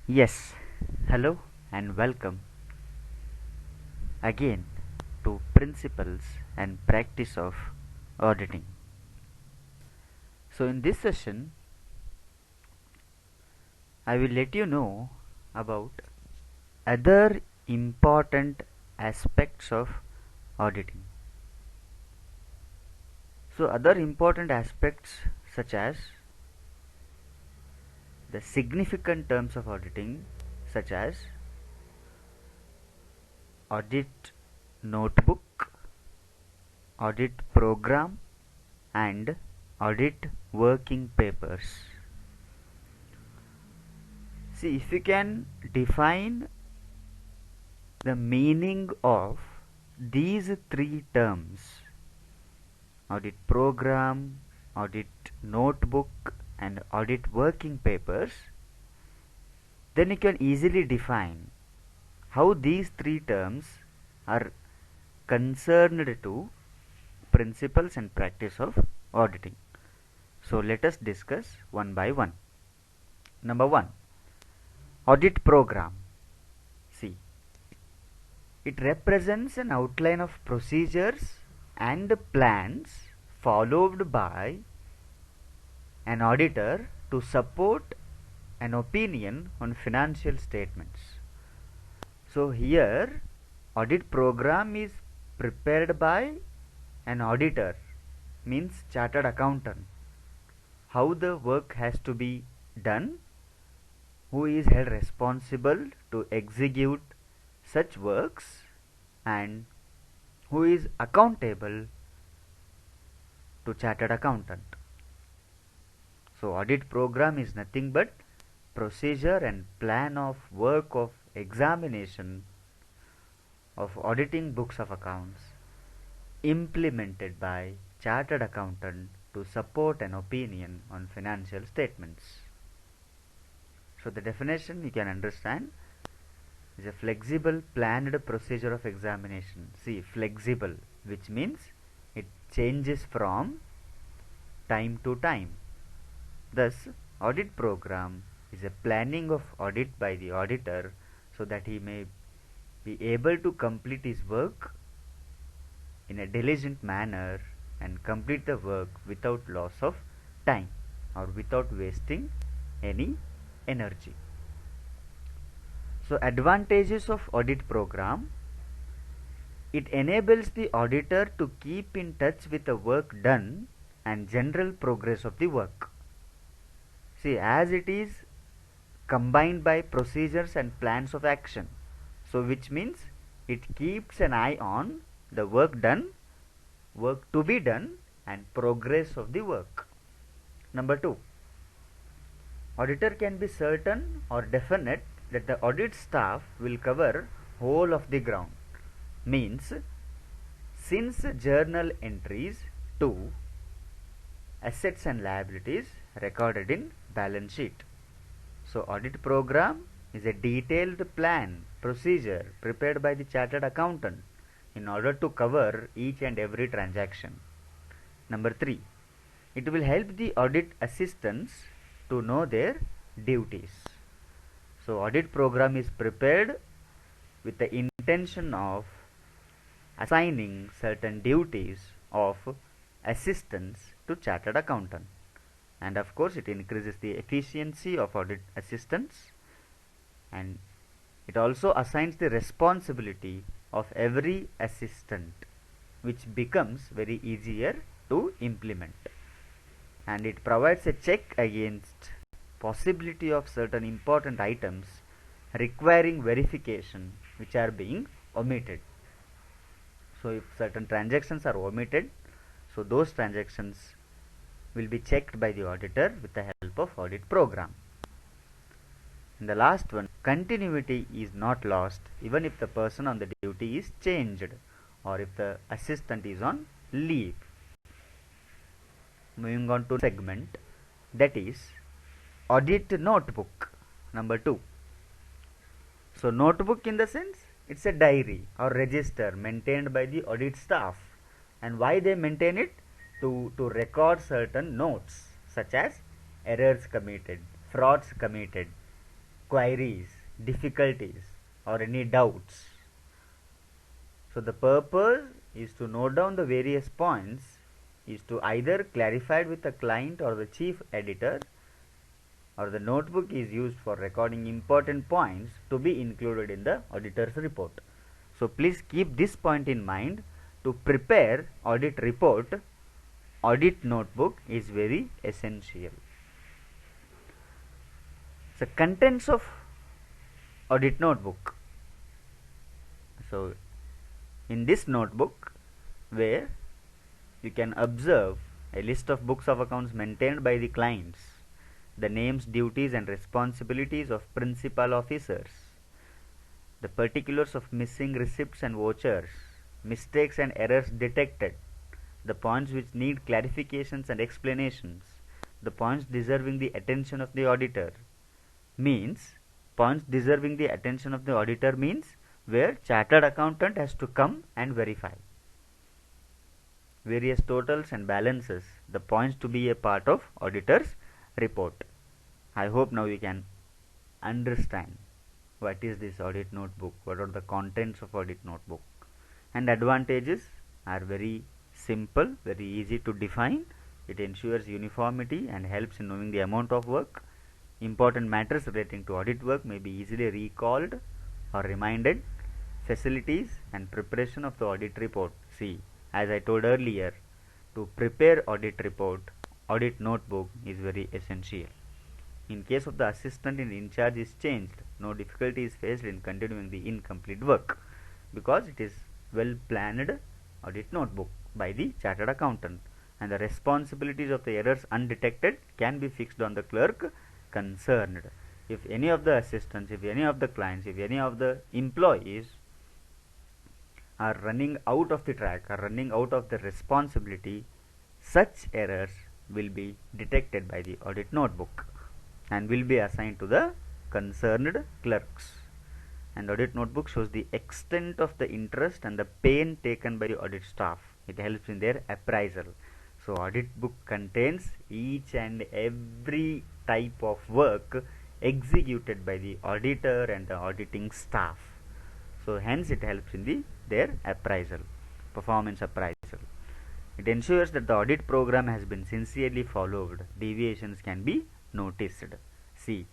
Yes, hello and welcome again to Principles and Practice of Auditing. So, in this session, I will let you know about other important aspects of auditing. So, other important aspects such as the significant terms of auditing, such as audit notebook, audit program, and audit working papers. See, if you can define the meaning of these three terms, audit program, audit notebook, and audit working papers, then you can easily define how these three terms are concerned to principles and practice of auditing. So let us discuss one by one. Number one, audit program. See, it represents an outline of procedures and plans followed by an auditor to support an opinion on financial statements. So here audit program is prepared by an auditor, means chartered accountant. How the work has to be done, who is held responsible to execute such works, and who is accountable to chartered accountant. So audit program is nothing but procedure and plan of work of examination of auditing books of accounts implemented by chartered accountant to support an opinion on financial statements. So the definition you can understand is a flexible planned procedure of examination. See, flexible, which means it changes from time to time. Thus, audit program is a planning of audit by the auditor so that he may be able to complete his work in a diligent manner and complete the work without loss of time or without wasting any energy. So advantages of audit program: it enables the auditor to keep in touch with the work done and general progress of the work. See, as it is combined by procedures and plans of action, so which means it keeps an eye on the work done, work to be done, and progress of the work. Number 2, auditor can be certain or definite that the audit staff will cover whole of the ground. Means, since journal entries to assets and liabilities recorded in balance sheet. So audit program is a detailed plan, procedure prepared by the chartered accountant in order to cover each and every transaction. Number 3, it will help the audit assistants to know their duties. So audit program is prepared with the intention of assigning certain duties of assistants to chartered accountant, and of course it increases the efficiency of audit assistants, and it also assigns the responsibility of every assistant, which becomes very easier to implement, and it provides a check against possibility of certain important items requiring verification which are being omitted. So if certain transactions are omitted, so those transactions will be checked by the auditor with the help of audit program. And the last one, continuity is not lost even if the person on the duty is changed or if the assistant is on leave. Moving on to segment, that is audit notebook. Number 2. So notebook, in the sense, it's a diary or register maintained by the audit staff. And why they maintain it? To record certain notes such as errors committed, frauds committed, queries, difficulties, or any doubts. So the purpose is to note down the various points, is to either clarify it with the client or the chief editor, or the notebook is used for recording important points to be included in the auditor's report. So please keep this point in mind. To prepare audit report, audit notebook is very essential. So contents of audit notebook. So in this notebook, where you can observe a list of books of accounts maintained by the clients, the names, duties and responsibilities of principal officers, the particulars of missing receipts and vouchers, mistakes and errors detected, the points which need clarifications and explanations, the points deserving the attention of the auditor. Means, points deserving the attention of the auditor means where chartered accountant has to come and verify. Various totals and balances, the points to be a part of auditor's report. I hope now you can understand what is this audit notebook, what are the contents of audit notebook. And advantages are very simple, very easy to define. It ensures uniformity and helps in knowing the amount of work. Important matters relating to audit work may be easily recalled or reminded. Facilities and preparation of the audit report. See, as I told earlier, to prepare audit report, audit notebook is very essential. In case of the assistant in charge is changed, no difficulty is faced in continuing the incomplete work, because it is well planned audit notebook by the chartered accountant, and the responsibilities of the errors undetected can be fixed on the clerk concerned. If any of the assistants, if any of the clients, if any of the employees are running out of the track, are running out of the responsibility, such errors will be detected by the audit notebook and will be assigned to the concerned clerks. And audit notebook shows the extent of the interest and the pain taken by the audit staff. It helps in their appraisal. So audit book contains each and every type of work executed by the auditor and the auditing staff. So hence it helps in their appraisal, performance appraisal. It ensures that the audit program has been sincerely followed. Deviations can be noticed. See,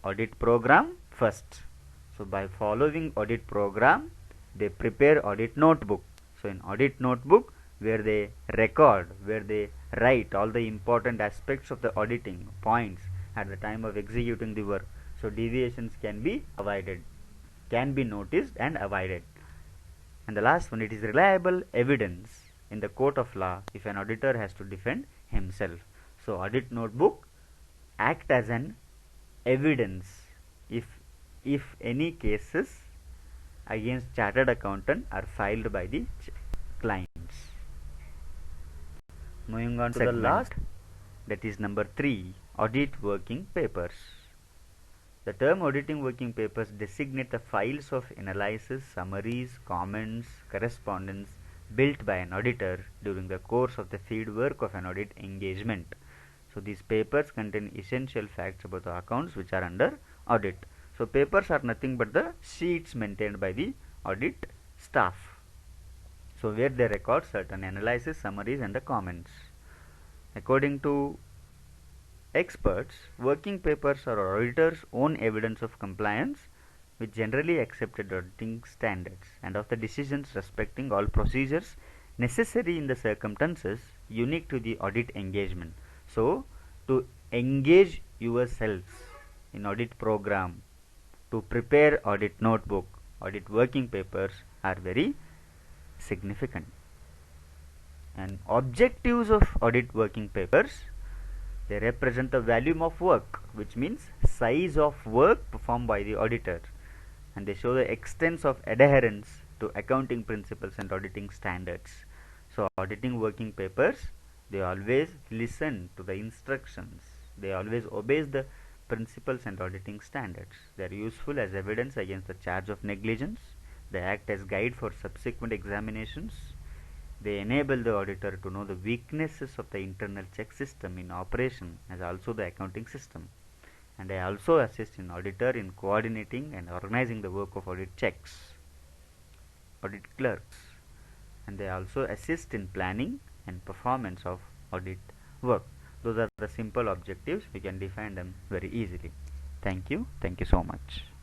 audit program first. So by following audit program, they prepare audit notebook. So in audit notebook, where they record, where they write all the important aspects of the auditing points at the time of executing the work. So deviations can be avoided, can be noticed and avoided. And the last one, it is reliable evidence in the court of law if an auditor has to defend himself. So audit notebook act as an evidence if any cases against chartered accountant are filed by the clients. Moving on to the last, that is number 3, audit working papers. The term auditing working papers designate the files of analysis, summaries, comments, correspondence built by an auditor during the course of the field work of an audit engagement. So these papers contain essential facts about the accounts which are under audit. So papers are nothing but the sheets maintained by the audit staff. So where they record certain analysis, summaries and the comments. According to experts, working papers are auditors' own evidence of compliance with generally accepted auditing standards and of the decisions respecting all procedures necessary in the circumstances unique to the audit engagement. So, to engage yourselves in audit program, to prepare audit notebook, audit working papers are very significant. And objectives of audit working papers, they represent the volume of work, which means size of work performed by the auditor, and they show the extent of adherence to accounting principles and auditing standards. So auditing working papers, they always listen to the instructions, they always obey the principles and auditing standards. They are useful as evidence against the charge of negligence. They act as guide for subsequent examinations. They enable the auditor to know the weaknesses of the internal check system in operation as also the accounting system. and I also assist in auditor in coordinating and organizing the work of audit checks, audit clerks, and they also assist in planning and performance of audit work. Those are the simple objectives. We can define them very easily. Thank you so much.